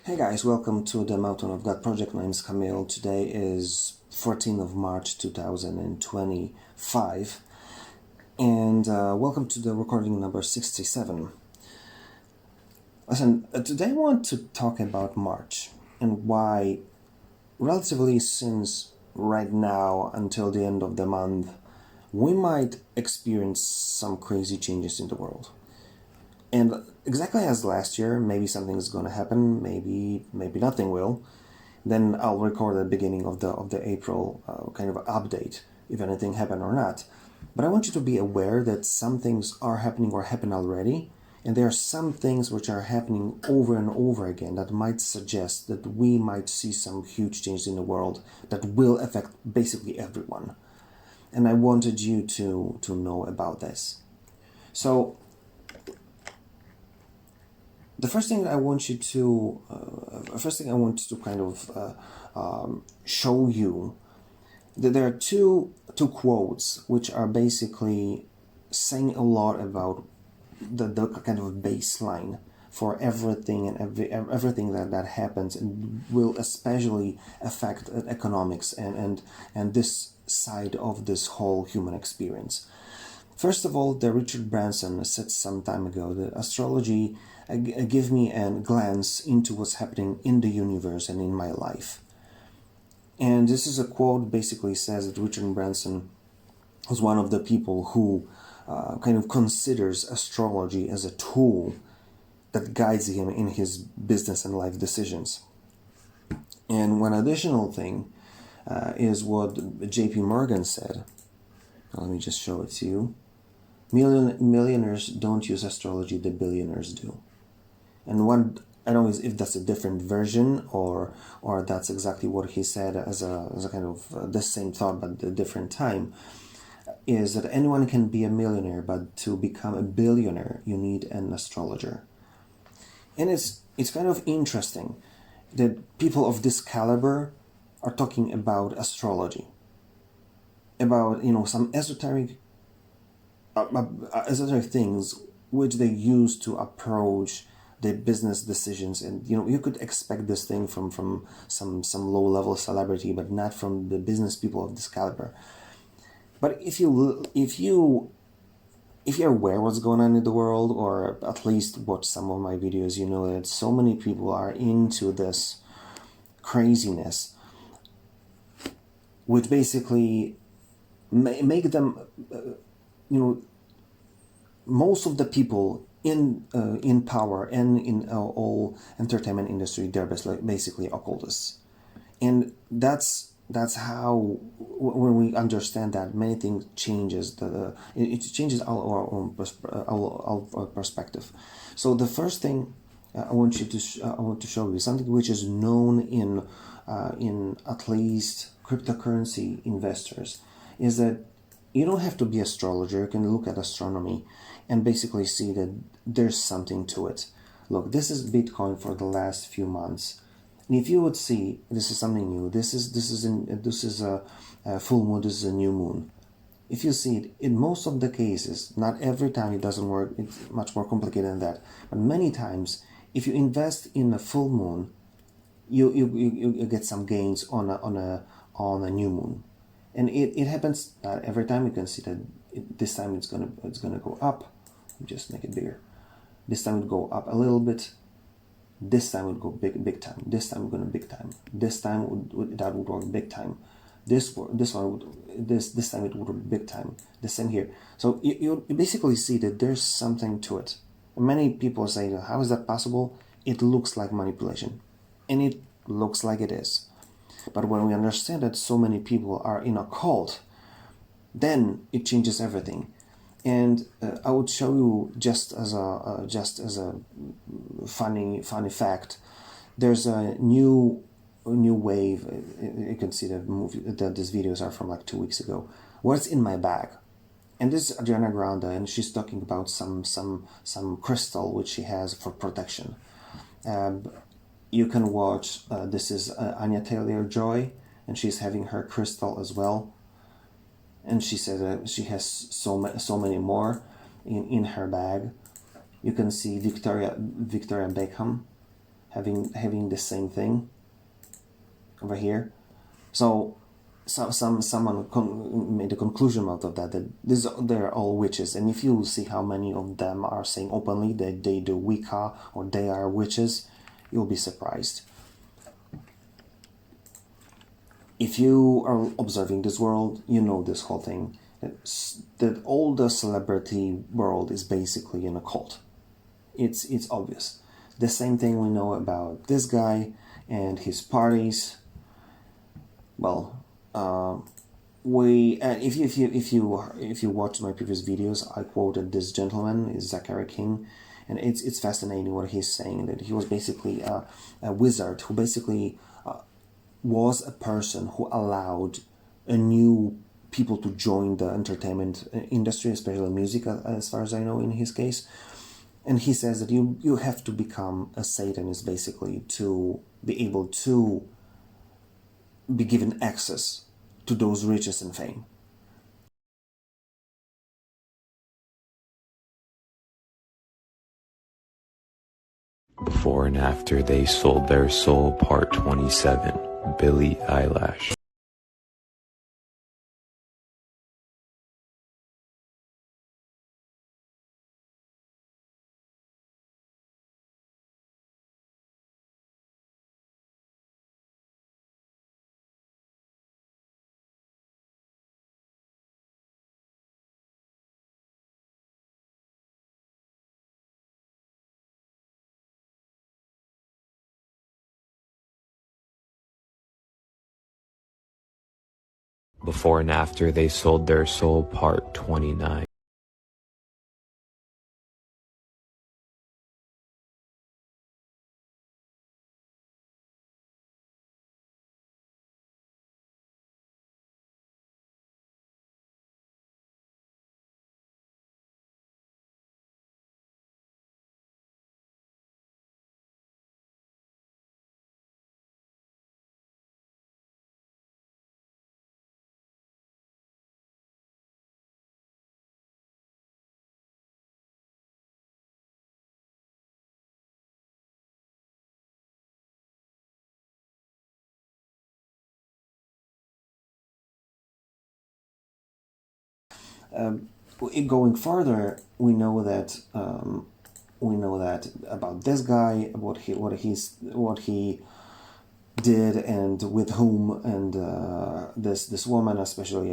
Hey guys, welcome to the Mountain of God project. My name is Camille. Today is 14th of March 2025 and welcome to the recording number 67. Listen, today I want to talk about March and why relatively since right now until the end of the month we might experience some crazy changes in the world. And exactly as last year, maybe something is going to happen, maybe nothing will. Then I'll record the beginning of the April kind of update, if anything happened or not. But I want you to be aware that some things are happening or happen already, and there are some things which are happening over and over again that might suggest that we might see some huge changes in the world that will affect basically everyone. And I wanted you to know about this. So the first thing I want you to, kind of show you that there are two quotes which are basically saying a lot about the kind of baseline for everything and everything that happens and will especially affect economics and this side of this whole human experience. First of all, the Richard Branson said some time ago that astrology give me a glance into what's happening in the universe and in my life. And this is a quote basically says that Richard Branson was one of the people who kind of considers astrology as a tool that guides him in his business and life decisions. And one additional thing is what J.P. Morgan said. Let me just show it to you. Millionaires don't use astrology, the billionaires do. And one, I don't know if that's a different version or that's exactly what he said as a kind of the same thought but a different time, is that anyone can be a millionaire, but to become a billionaire you need an astrologer. And it's kind of interesting that people of this caliber are talking about astrology, about some esoteric things which they use to approach their business decisions. And you could expect this thing from some low-level celebrity, but not from the business people of this caliber. But if you're aware what's going on in the world, or at least watch some of my videos, you know that so many people are into this craziness, which basically make them most of the people in power and in all entertainment industry, they're basically occultists. And that's how, when we understand that, many things changes. It changes our own perspective. So the first thing I want to show you something which is known in at least cryptocurrency investors, is that you don't have to be an astrologer. You can look at astronomy and basically see that there's something to it. Look, this is Bitcoin for the last few months, and if you would see, this is something new. This is a full moon. This is a new moon. If you see it, in most of the cases, not every time it doesn't work. It's much more complicated than that. But many times, if you invest in a full moon, you get some gains on a new moon. And it happens not every time. You can see that this time it's gonna go up. Just make it bigger. This time it go up a little bit. This time it would go big time. This time we're gonna big time. This time that would work big time. This time it would work big time. The same here. So you basically see that there's something to it. Many people say, how is that possible? It looks like manipulation, and it looks like it is. But when we understand that so many people are in a cult, then it changes everything. And I would show you just as a funny fact. There's a new wave. You can see that these videos are from like 2 weeks ago. What's in my bag? And this is Ariana Grande, and she's talking about some crystal which she has for protection. You can watch, this is Anya Taylor-Joy, and she's having her crystal as well. And she said that she has so many more in her bag. You can see Victoria Beckham having the same thing over here. So someone made a conclusion out of that they're all witches, and if you see how many of them are saying openly that they do Wicca or they are witches, you'll be surprised. If you are observing this world, you know this whole thing, that all the celebrity world is basically an occult. It's obvious. The same thing we know about this guy and his parties. Well, if you watch my previous videos, I quoted this gentleman, is Zachary King, and it's fascinating what he's saying, that he was basically a wizard who basically was a person who allowed a new people to join the entertainment industry, especially music, as far as I know in his case. And he says that you have to become a Satanist basically to be able to be given access to those riches and fame. Before and After They Sold Their Soul, Part 27, Billie Eilish. Before and After They Sold Their Soul, Part 29. Going further, we know that about this guy, what he did and with whom, and this woman especially.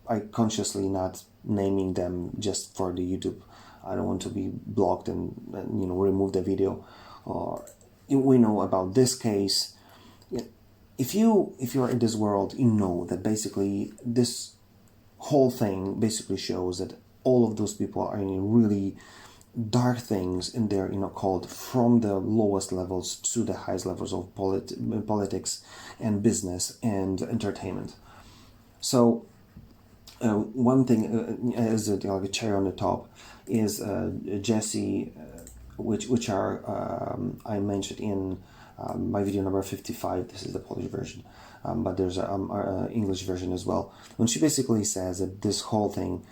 I consciously not naming them just for the YouTube. I don't want to be blocked and remove the video. Or we know about this case. If you're in this world, you know that basically this whole thing basically shows that all of those people are in really dark things in their occult, from the lowest levels to the highest levels of politics and business and entertainment. So one thing as like a cherry on the top is Jessie, which are I mentioned in my video number 55. This is the Polish version, but there's an English version as well. When she basically says that this whole thing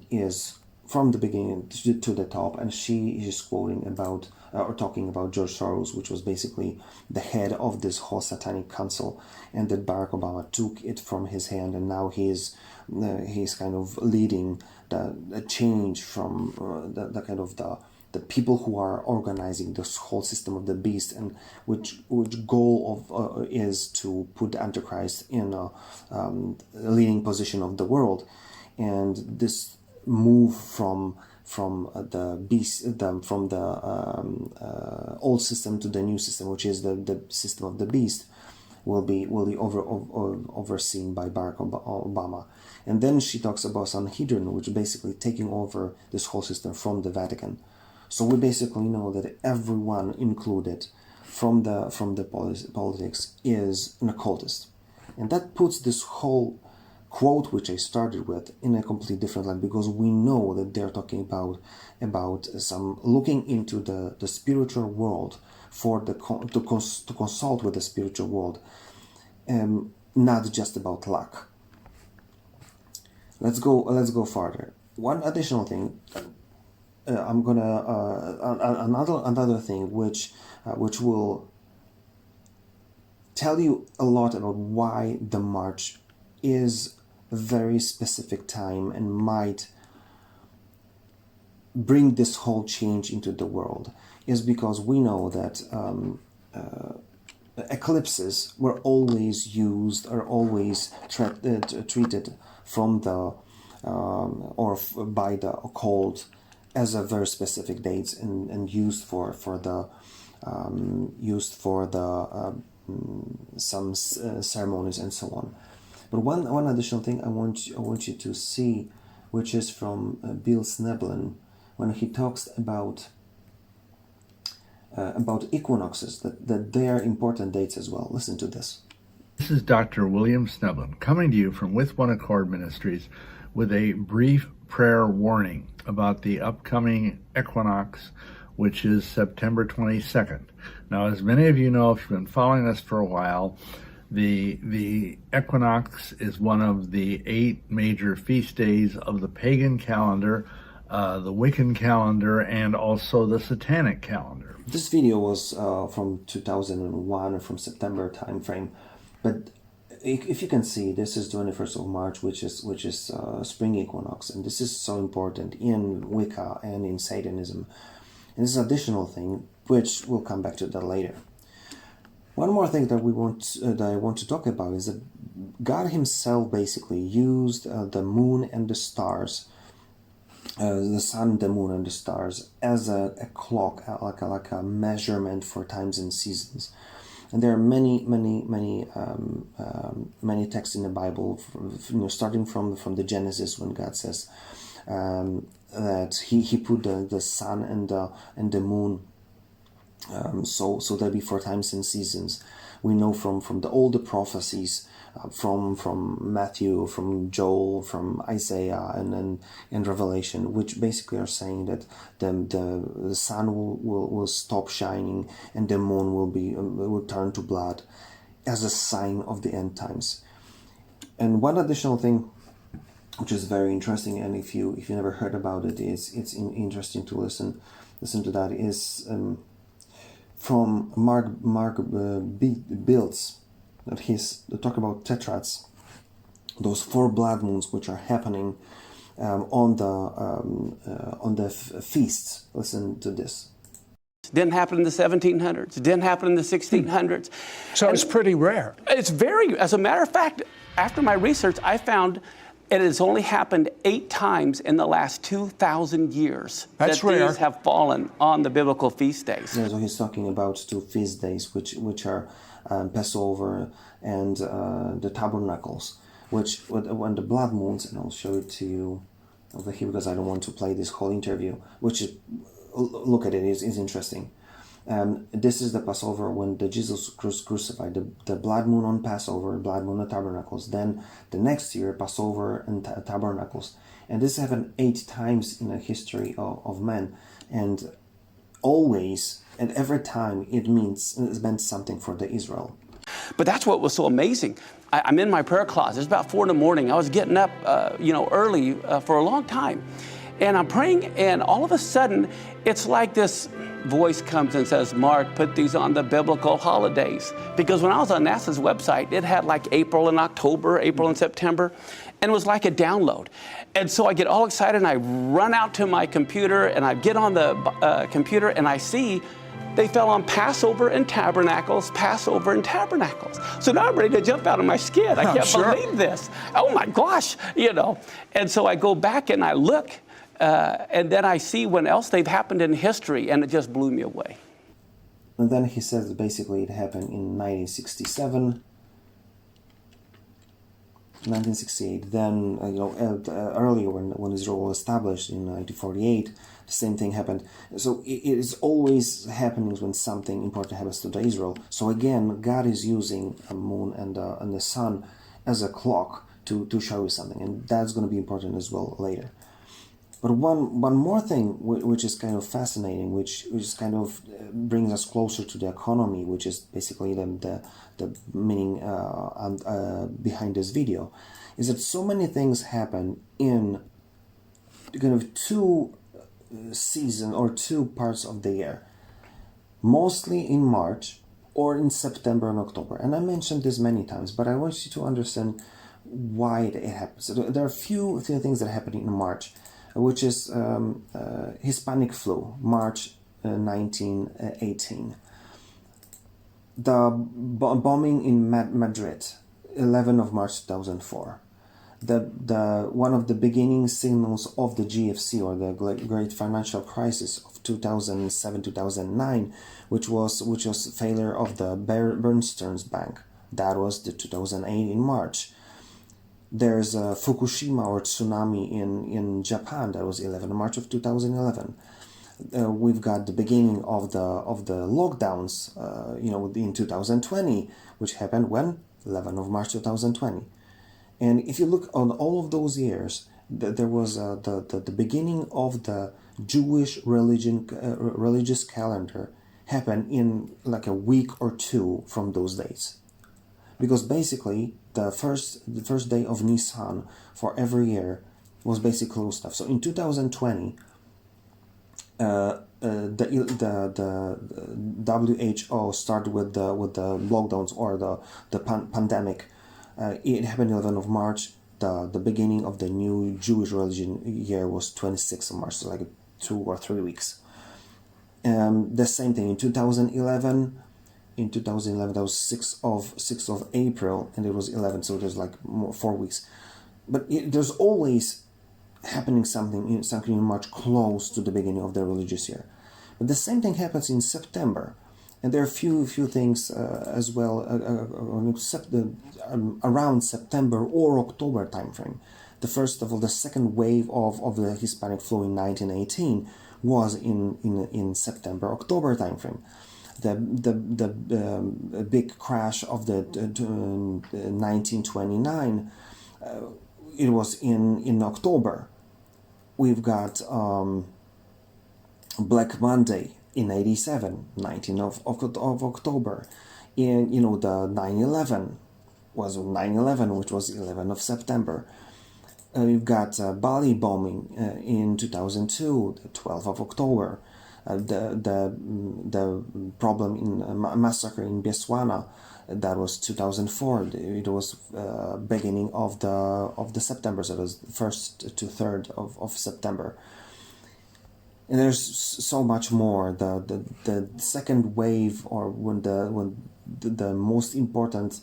is from the beginning to the top, and she is quoting about or talking about George Soros, which was basically the head of this whole satanic council, and that Barack Obama took it from his hand, and now he's kind of leading the change from the kind of the people who are organizing this whole system of the beast, and which goal of is to put the Antichrist in a leading position of the world. And this move from the beast, from the old system to the new system, which is the system of the beast, will be overseen by Barack Obama. And then she talks about Sanhedrin, which is basically taking over this whole system from the Vatican. So we basically know that everyone included from the politics is an occultist, and that puts this whole quote, which I started with, in a completely different light, because we know that they're talking about some looking into the spiritual world for to consult with the spiritual world, not just about luck. Let's go further. One additional thing. I'm gonna another thing which will tell you a lot about why the March is a very specific time and might bring this whole change into the world, is because we know that eclipses were always used or always treated from the by the occult as a very specific dates and used for the some ceremonies and so on. But one additional thing I want you to see, which is from Schnoeblen, when he talks about equinoxes, that they are important dates as well. Listen to this. This is Dr. William Schnoeblen coming to you from With One Accord Ministries with a brief prayer warning about the upcoming equinox, which is September 22nd. Now, as many of you know, if you've been following us for a while, the equinox is one of the 8 major feast days of the pagan calendar, the Wiccan calendar, and also the Satanic calendar. This video was from 2001, from September time frame, but if you can see, this is 21st of March, which is spring equinox, and this is so important in Wicca and in Satanism. And this is an additional thing, which we'll come back to that later. One more thing that I want to talk about is that God Himself basically used the moon and the stars, the sun, the moon, and the stars as a clock, like a measurement for times and seasons. And there are many texts in the Bible, starting from the Genesis, when God says that He put the sun and the moon so that be for times and seasons. We know from the older prophecies, from Matthew, from Joel, from Isaiah, and Revelation, which basically are saying that the sun will stop shining and the moon will turn to blood as a sign of the end times. And one additional thing, which is very interesting, and if you never heard about it, it's interesting to listen to that, is from Mark Biltz, that he's talk about tetrads, those 4 blood moons which are happening on the feasts. Listen to this. Didn't happen in the 1700s. Didn't happen in the 1600s. So it's pretty rare. It's very, as a matter of fact, after my research, I found it has only happened 8 times in the last 2,000 years. That's that rare. These have fallen on the biblical feast days. Yeah, so he's talking about 2 feast days, which are Passover and the Tabernacles, which when the blood moons, and I'll show it to you over here because I don't want to play this whole interview, which is, look at it, is interesting. This is the Passover when the Jesus crucified, the blood moon on Passover, blood moon on Tabernacles. Then the next year, Passover and Tabernacles. And this happened 8 times in the history of man. And always, and every time, it meant something for the Israel. But that's what was so amazing. I'm in my prayer closet. It's about 4 in the morning. I was getting up, early for a long time. And I'm praying, and all of a sudden, it's like this voice comes and says, Mark, put these on the biblical holidays. Because when I was on NASA's website, it had like April and October, April and September, and it was like a download. And so I get all excited, and I run out to my computer, and I get on the computer, and I see they fell on Passover and Tabernacles, Passover and Tabernacles. So now I'm ready to jump out of my skin. I can't believe this. Oh my gosh, And so I go back and I look, and then I see when else they've happened in history, and it just blew me away. And then he says that basically it happened in 1967, 1968. Then, earlier when Israel was established in 1948, the same thing happened. So it is always happening when something important happens to the Israel. So again, God is using a moon and the sun as a clock to show you something, and that's going to be important as well later. But one more thing which is kind of fascinating, which kind of brings us closer to the economy, which is basically the meaning behind this video, is that so many things happen in kind of two season or two parts of the year, mostly in March or in September and October. And I mentioned this many times, but I want you to understand why it happens. So there are a few things that happen in March, which is Hispanic flu, March 1918. The bombing in Madrid, 11 of March 2004. The one of the beginning signals of the GFC, or the Great Financial Crisis of 2007-2009, which was failure of the Bernstein's Bank. That was the 2008 in March. There's a Fukushima or tsunami in Japan. That was 11 March of 2011. We've got the beginning of the lockdowns, in 2020, which happened when 11 of March 2020. And if you look on all of those years, there was the beginning of the Jewish religious calendar happened in like a week or two from those dates, because basically the first day of Nisan for every year was basically closed stuff. So in 2020, the WHO started with the lockdowns or the pandemic. It happened 11 of March. The beginning of the new Jewish religion year was 26th of March, so like 2 or 3 weeks. The same thing in 2011. In 2011, that was 6th of April, and it was 11, so there's like 4 weeks. But there's always happening something in March close to the beginning of the religious year. But the same thing happens in September. And there are few things as well around September or October timeframe. The second wave of the Hispanic flu in 1918 was in September, October timeframe. The big crash of the 1929, it was in October. We've got Black Monday in 87, 19 of October. And, the 9/11 was 9/11, which was 11 of September. We've got Bali bombing in 2002, the 12th of October. The problem in massacre in Botswana, that was 2004. It was beginning of the September, so it was 1st to 3rd of September. And there's so much more. The second wave, or when the most important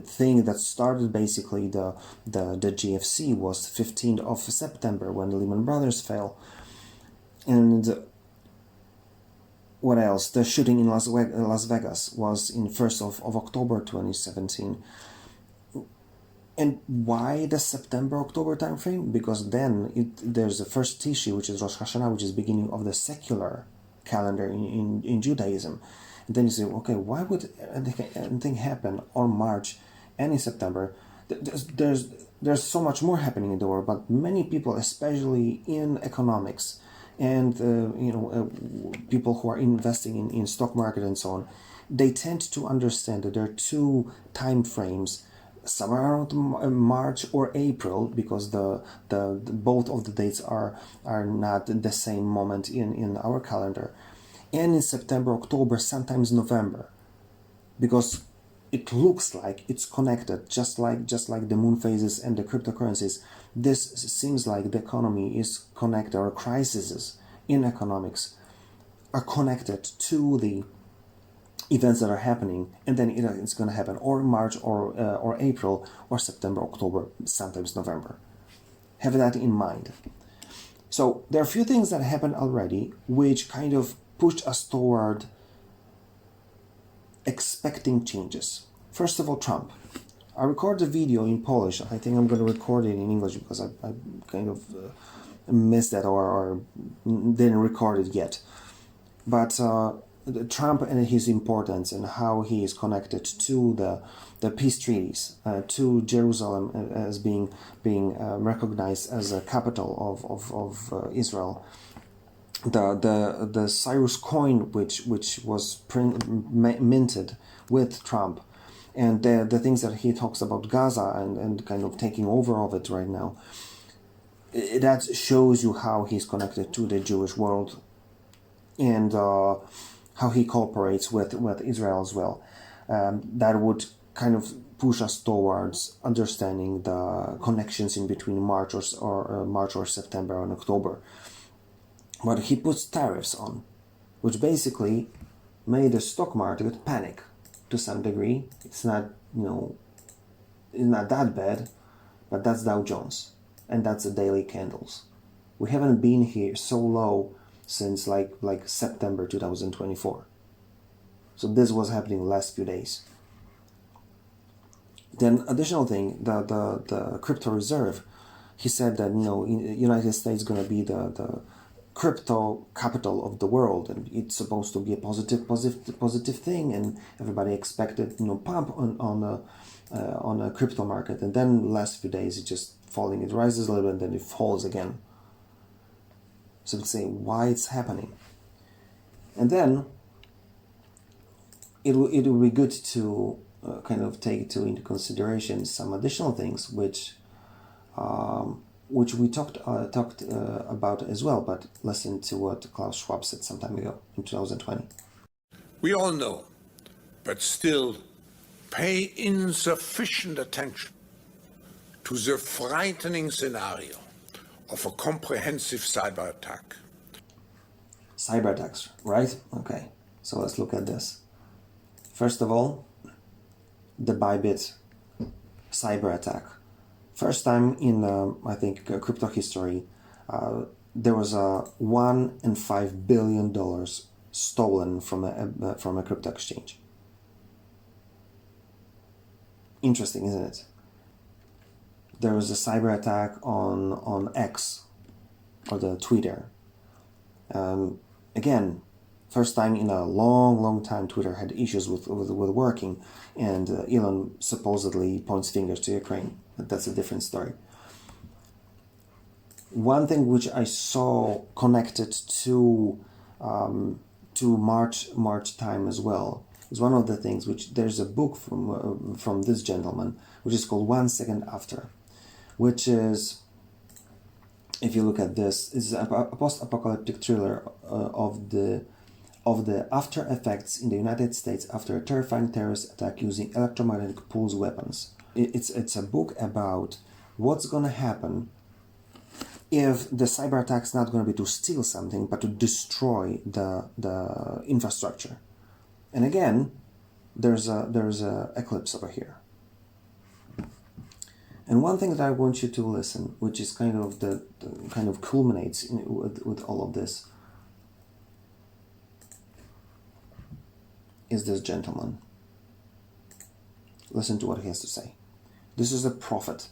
thing that started basically the GFC was 15th of September, when Lehman Brothers fell. And what else? The shooting in Las Vegas was in 1st of October 2017. And why the September-October time frame? Because then there's the first Tishi, which is Rosh Hashanah, which is beginning of the secular calendar in Judaism. And then you say, okay, why would anything happen on March and in September? There's so much more happening in the world, but many people, especially in economics, and people who are investing in stock market and so on, they tend to understand that there are two time frames, somewhere around March or April, because the both of the dates are not the same moment in our calendar, and in September, October, sometimes November, because it looks like it's connected, just like the moon phases and the cryptocurrencies. This seems like the economy is connected, or crises in economics are connected to the events that are happening, and then it's going to happen or March or April or September, October, sometimes November. Have that in mind. So there are a few things that happened already which kind of pushed us toward expecting changes. First of all, Trump. I recorded a video in Polish. I think I'm going to record it in English because I kind of missed that or didn't record it yet. But Trump and his importance and how he is connected to the peace treaties, to Jerusalem as being recognized as a capital of Israel. The Cyrus coin, which was minted with Trump, and the things that he talks about Gaza and kind of taking over of it right now. that shows you how he's connected to the Jewish world, and how he cooperates with Israel as well. That would kind of push us towards understanding the connections in between March or September and October. But he puts tariffs on, which basically made the stock market panic to some degree. It's not, it's not that bad, but that's Dow Jones, and that's the daily candles. We haven't been here so low since like September 2024. So this was happening last few days. Then additional thing, the crypto reserve, he said that United States is going to be the crypto capital of the world, and it's supposed to be a positive thing, and everybody expected pump on a crypto market, and then last few days it's just falling. It rises a little bit and then it falls again. So let's say why it's happening, and then it will be good to kind of take into consideration some additional things which we talked about as well. But listen to what Klaus Schwab said some time ago in 2020. We all know, but still pay insufficient attention to the frightening scenario of a comprehensive cyber attack. Cyber attacks, right? Okay, so let's look at this. First of all, the Bybit cyber attack. First time in, I think, crypto history, there was a $1.5 billion stolen from a crypto exchange. Interesting, isn't it? There was a cyber attack on X, or the Twitter. Again, first time in a long time Twitter had issues with working, and Elon supposedly points fingers to Ukraine. But that's a different story. One thing which I saw connected to March time as well is one of the things which there's a book from this gentleman which is called 1 Second After, which is, if you look at this, is a post-apocalyptic thriller of the after effects in the United States after a terrifying terrorist attack using electromagnetic pulse weapons. It's a book about what's going to happen if the cyber attack is not going to be to steal something, but to destroy the infrastructure. And again, there's a eclipse over here. And one thing that I want you to listen, which is kind of the kind of culminates with all of this, is this gentleman. Listen to what he has to say. This is a prophet.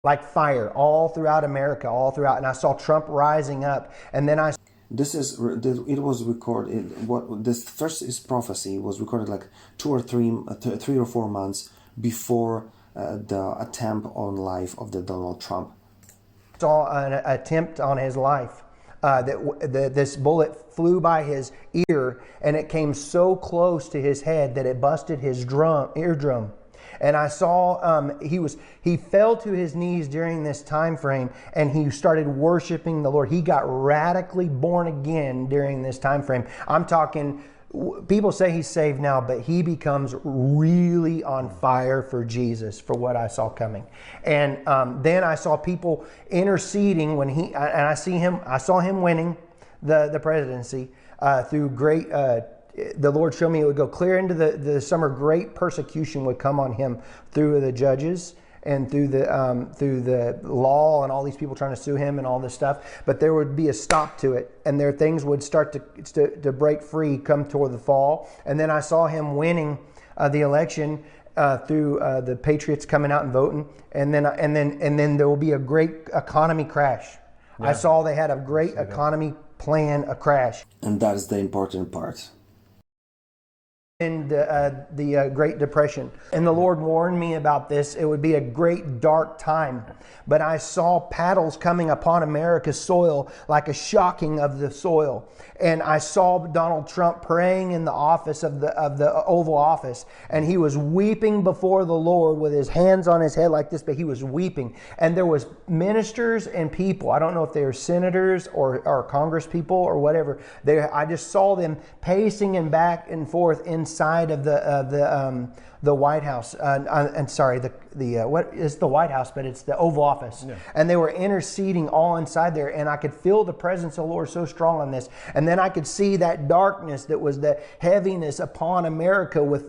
Like fire all throughout America, and I saw Trump rising up, and then it was recorded. His prophecy was recorded like 3 or 4 months before the attempt on life of the Donald Trump. Saw an attempt on his life. This bullet flew by his ear, and it came so close to his head that it busted his eardrum. And I saw he fell to his knees during this time frame, and he started worshiping the Lord. He got radically born again during this time frame. I'm talking, people say he's saved now, but he becomes really on fire for Jesus, for what I saw coming. And then I saw people interceding when I saw him winning the presidency through great. The Lord showed me it would go clear into the summer. Great persecution would come on him through the judges and through the law and all these people trying to sue him and all this stuff. But there would be a stop to it, and things would start to break free come toward the fall. And then I saw him winning the election through the Patriots coming out and voting, and then there will be a great economy crash. Yeah. I saw they had a great economy plan, a crash. And that is the important part. in the Great Depression. And the Lord warned me about this. It would be a great dark time. But I saw paddles coming upon America's soil like a shocking of the soil. And I saw Donald Trump praying in the office of the Oval Office. And he was weeping before the Lord with his hands on his head like this, but he was weeping. And there was ministers and people. I don't know if they were senators or Congress people or whatever. I just saw them pacing and back and forth inside of the White House. What is the White House? But it's the Oval Office. Yeah. And they were interceding all inside there, and I could feel the presence of the Lord so strong on this. And then I could see that darkness that was the heaviness upon America with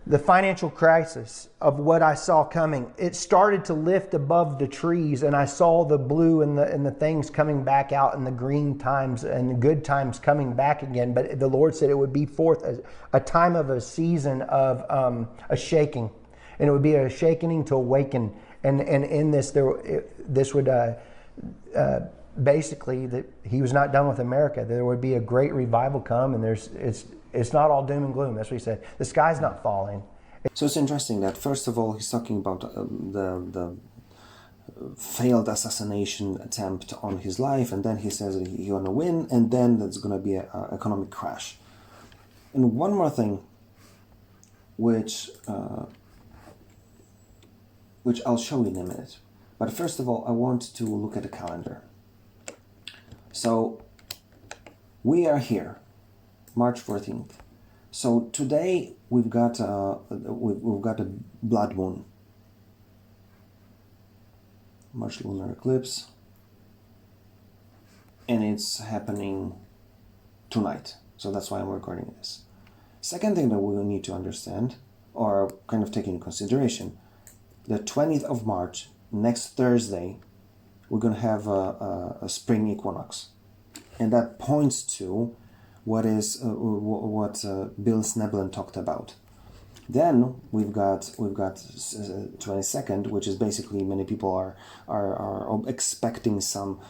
the financial crisis of what I saw coming. It started to lift above the trees, and I saw the blue and the things coming back out, and the green times and the good times coming back again. But the Lord said it would be forth a time of a season of a shaking, and it would be a shaking to awaken. And in this, this would basically that He was not done with America. There would be a great revival come, and it's not all doom and gloom. That's what He said. The sky's not falling. So it's interesting that first of all he's talking about the failed assassination attempt on his life, and then he says that he's going to win, and then there's going to be an economic crash. And one more thing, which I'll show you in a minute. But first of all, I want to look at the calendar. So we are here, March 14th. So today we've got a blood moon, March lunar eclipse, and it's happening tonight. So that's why I'm recording this. Second thing that we will need to understand, or kind of take into consideration, the 20th of March, next Thursday, we're going to have a spring equinox, and that points to what Bill Schnoeblen talked about. Then we've got 22nd, which is basically many people are expecting some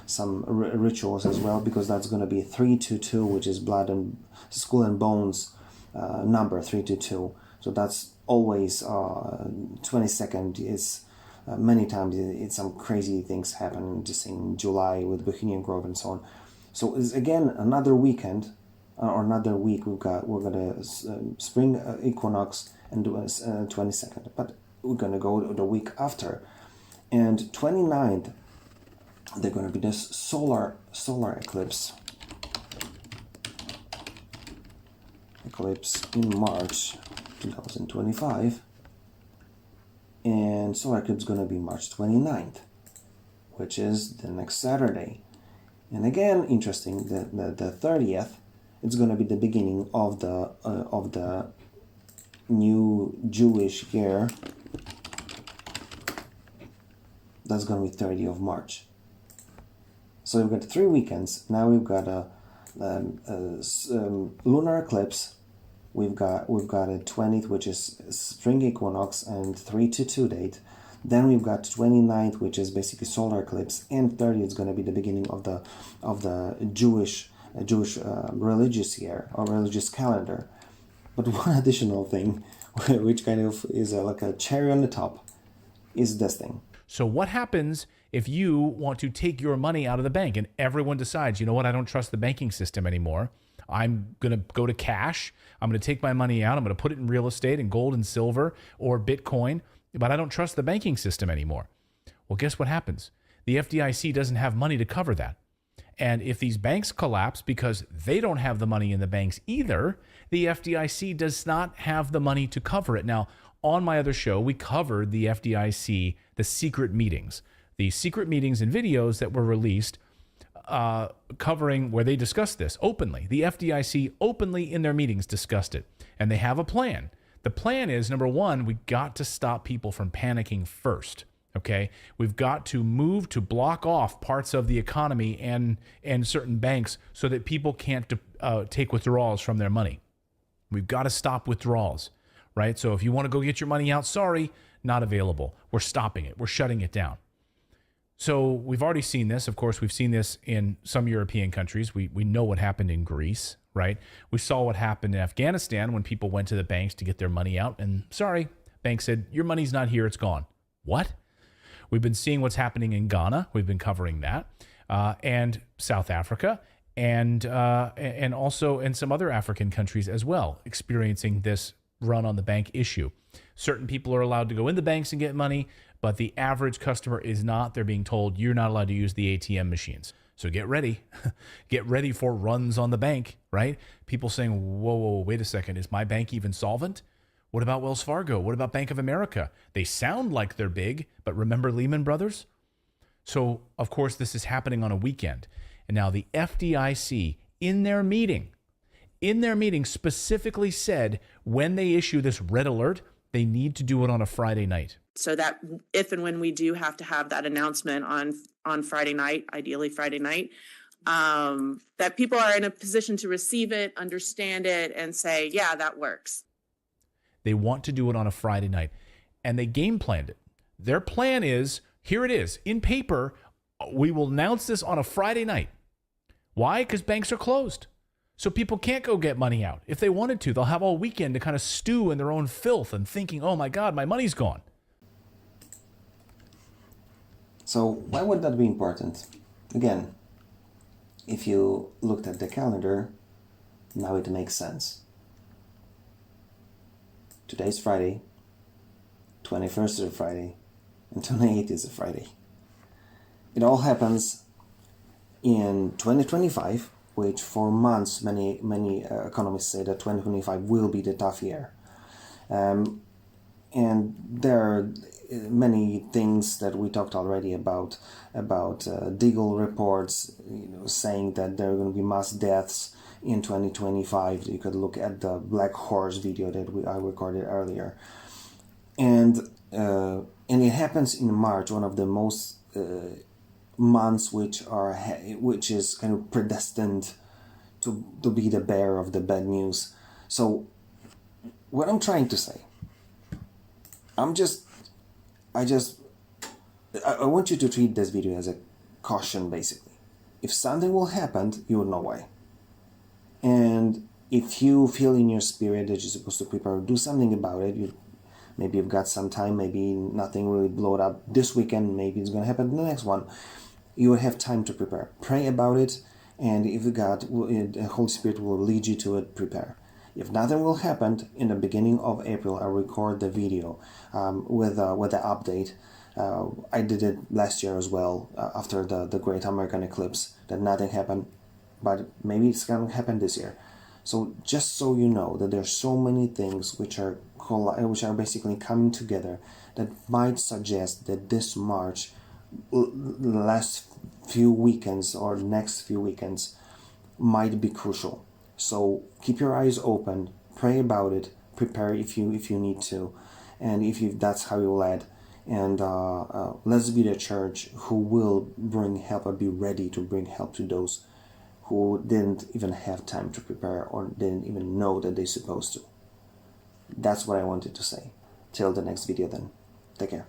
rituals as well, because that's going to be 322, which is blood and skull and bones number 322. So that's always 22nd is many times it's some crazy things happen just in July with Bohemian Grove and so on. So it's again another weekend. Or another week, we're gonna spring equinox and do 22nd, but we're gonna go the week after, and 29th they're gonna be this solar eclipse in March 2025, and solar eclipse is gonna be March 29th, which is the next Saturday. And again, interesting, the 30th. It's going to be the beginning of the new Jewish year. That's going to be 30th of March. So we've got 3 weekends. Now we've got a lunar eclipse. We've got a 20th, which is spring equinox and 322 date. Then we've got 29th, which is basically solar eclipse, and 30th is going to be the beginning of the Jewish religious year or religious calendar. But one additional thing, which kind of is like a cherry on the top, is this thing. So what happens if you want to take your money out of the bank and everyone decides, you know what, I don't trust the banking system anymore. I'm going to go to cash. I'm going to take my money out. I'm going to put it in real estate and gold and silver or Bitcoin, but I don't trust the banking system anymore. Well, guess what happens? The FDIC doesn't have money to cover that. And if these banks collapse because they don't have the money in the banks either, the FDIC does not have the money to cover it. Now, on my other show, we covered the FDIC, the secret meetings and videos that were released covering where they discussed this openly. The FDIC openly in their meetings discussed it, and they have a plan. The plan is, number one, we got to stop people from panicking first. Okay, we've got to move to block off parts of the economy and certain banks so that people can't take withdrawals from their money. We've got to stop withdrawals, right? So if you want to go get your money out, sorry, not available. We're stopping it. We're shutting it down. So we've already seen this. Of course, we've seen this in some European countries. We know what happened in Greece, right? We saw what happened in Afghanistan when people went to the banks to get their money out, and sorry, bank said, your money's not here, it's gone. What? We've been seeing what's happening in Ghana. We've been covering that, and South Africa, and also in some other African countries as well, experiencing this run on the bank issue. Certain people are allowed to go in the banks and get money, but the average customer is not. They're being told you're not allowed to use the ATM machines. So get ready. Get ready for runs on the bank, right? People saying, whoa, wait a second. Is my bank even solvent? What about Wells Fargo? What about Bank of America? They sound like they're big, but remember Lehman Brothers? So, of course, this is happening on a weekend. And now the FDIC, in their meeting specifically said when they issue this red alert, they need to do it on a Friday night. So that if and when we do have to have that announcement on Friday night, ideally Friday night, that people are in a position to receive it, understand it, and say, yeah, that works. They want to do it on a Friday night, and they game planned it. Their plan is, here it is, in paper, we will announce this on a Friday night. Why? Because banks are closed. So people can't go get money out. If they wanted to, they'll have all weekend to kind of stew in their own filth and thinking, oh my God, my money's gone. So why would that be important? Again, if you looked at the calendar, now it makes sense. Today's Friday, 21st is a Friday, and 28th is a Friday. It all happens in 2025, which for months many economists say that 2025 will be the tough year. And there are many things that we talked already about Deagle reports, saying that there are going to be mass deaths in 2025. You could look at the Black Horse video that I recorded earlier, and it happens in March, one of the most months which is kind of predestined to be the bearer of the bad news. So what I'm trying to say, I want you to treat this video as a caution, basically. If something will happen, you will know why. And if you feel in your spirit that you're supposed to prepare, do something about it. Maybe you've got some time, maybe nothing really blowed up this weekend, maybe it's going to happen in the next one. You will have time to prepare. Pray about it, and if the Holy Spirit will lead you to it, prepare. If nothing will happen, in the beginning of April, I'll record the video with the update. I did it last year as well, after the Great American Eclipse, that nothing happened, but maybe it's going to happen this year. So just so you know that there's so many things which are basically coming together that might suggest that this March, the last few weekends or next few weekends, might be crucial. So keep your eyes open, pray about it, prepare if you need to, and if that's how you're led. And let's be the church who will bring help or be ready to bring help to those who didn't even have time to prepare or didn't even know that they're supposed to. That's what I wanted to say. Till the next video then. Take care.